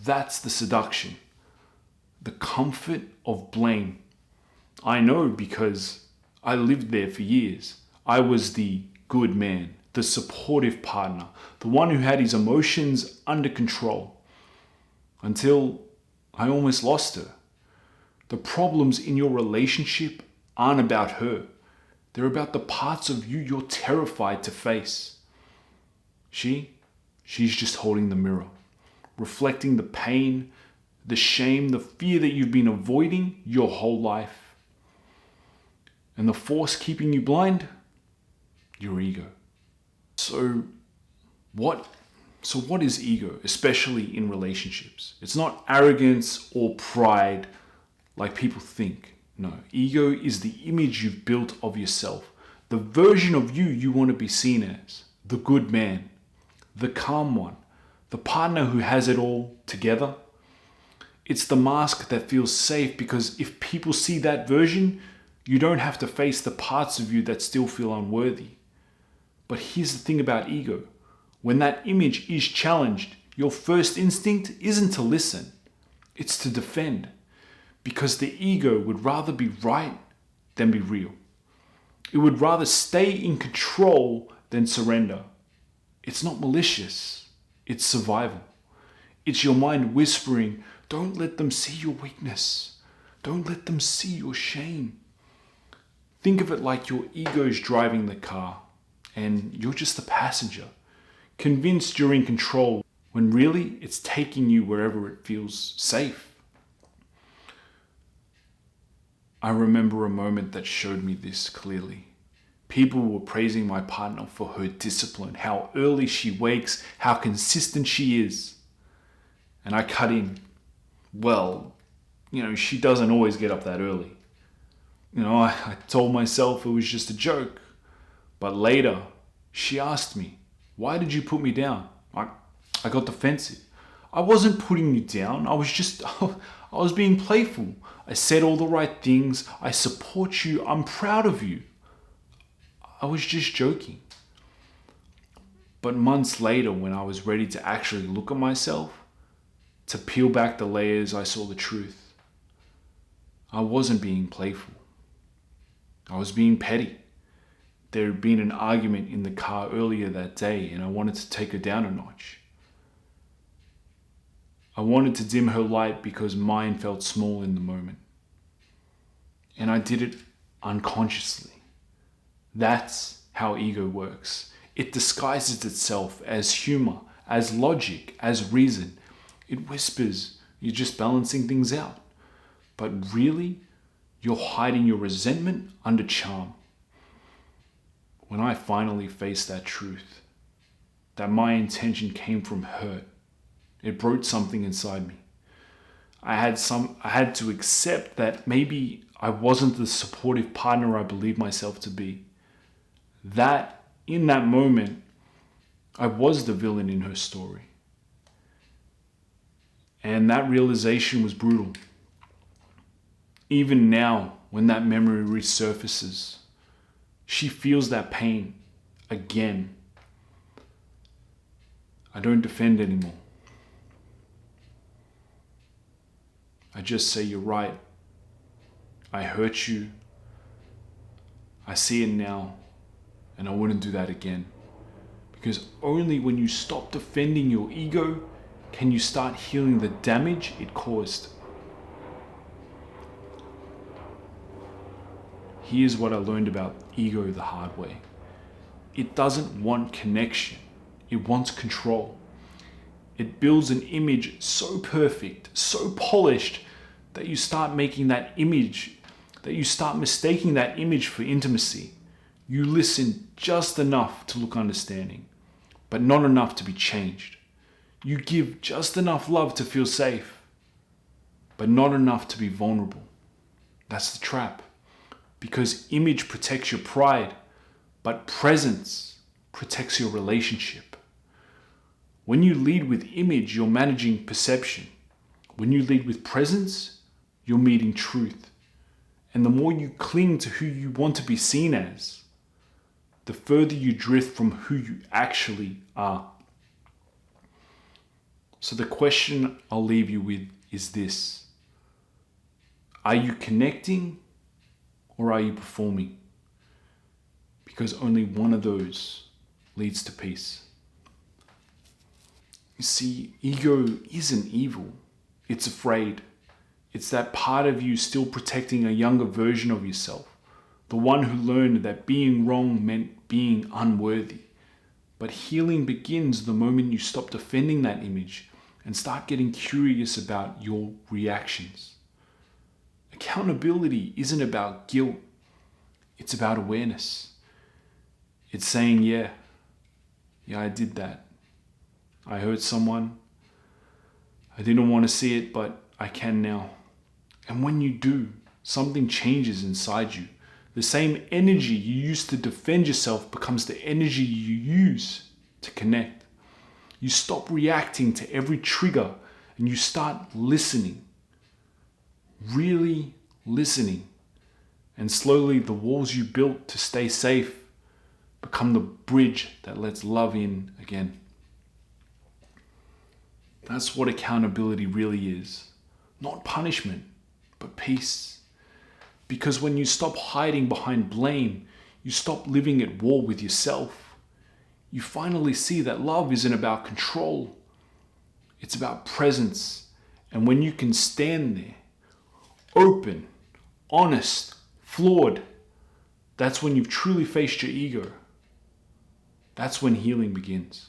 That's the seduction. The comfort of blame. I know because I lived there for years. I was the good man, the supportive partner, the one who had his emotions under control. Until I almost lost her. The problems in your relationship aren't about her. They're about the parts of you you're terrified to face. She's just holding the mirror, reflecting the pain, the shame, the fear that you've been avoiding your whole life. And the force keeping you blind? Your ego. So what is ego, especially in relationships? It's not arrogance or pride like people think. No, ego is the image you've built of yourself, the version of you you want to be seen as, the good man, the calm one, the partner who has it all together. It's the mask that feels safe because if people see that version, you don't have to face the parts of you that still feel unworthy. But here's the thing about ego. When that image is challenged, your first instinct isn't to listen, it's to defend. Because the ego would rather be right than be real. It would rather stay in control than surrender. It's not malicious, it's survival. It's your mind whispering, don't let them see your weakness. Don't let them see your shame. Think of it like your ego's driving the car and you're just the passenger, convinced you're in control when really it's taking you wherever it feels safe. I remember a moment that showed me this clearly. People were praising my partner for her discipline, how early she wakes, how consistent she is. And I cut in. Well, she doesn't always get up that early. I told myself it was just a joke. But later, she asked me, why did you put me down? I got defensive. I wasn't putting you down. I was being playful. I said all the right things. I support you. I'm proud of you. I was just joking. But months later, when I was ready to actually look at myself, to peel back the layers, I saw the truth. I wasn't being playful. I was being petty. There had been an argument in the car earlier that day, and I wanted to take her down a notch. I wanted to dim her light because mine felt small in the moment. And I did it unconsciously. That's how ego works. It disguises itself as humor, as logic, as reason. It whispers, you're just balancing things out. But really, you're hiding your resentment under charm. When I finally faced that truth, that my intention came from hurt, it broke something inside me. I had to accept that maybe I wasn't the supportive partner I believed myself to be. That, in that moment, I was the villain in her story. And that realization was brutal. Even now, when that memory resurfaces, she feels that pain again. I don't defend anymore. I just say, you're right. I hurt you. I see it now, and I wouldn't do that again. Because only when you stop defending your ego can you start healing the damage it caused. Here's what I learned about ego the hard way. It doesn't want connection. It wants control. It builds an image so perfect, so polished, that you start mistaking that image for intimacy. You listen just enough to look understanding, but not enough to be changed. You give just enough love to feel safe, but not enough to be vulnerable. That's the trap. Because image protects your pride, but presence protects your relationship. When you lead with image, you're managing perception. When you lead with presence, you're meeting truth. And the more you cling to who you want to be seen as, the further you drift from who you actually are. So the question I'll leave you with is this: are you connecting or are you performing? Because only one of those leads to peace. You see, ego isn't evil. It's afraid. It's that part of you still protecting a younger version of yourself. The one who learned that being wrong meant being unworthy. But healing begins the moment you stop defending that image and start getting curious about your reactions. Accountability isn't about guilt. It's about awareness. It's saying, yeah, I did that. I hurt someone. I didn't want to see it, but I can now. And when you do, something changes inside you. The same energy you used to defend yourself becomes the energy you use to connect. You stop reacting to every trigger and you start listening. Really listening. And slowly the walls you built to stay safe become the bridge that lets love in again. That's what accountability really is. Not punishment, but peace. Because when you stop hiding behind blame, you stop living at war with yourself. You finally see that love isn't about control. It's about presence. And when you can stand there, open, honest, flawed, that's when you've truly faced your ego. That's when healing begins.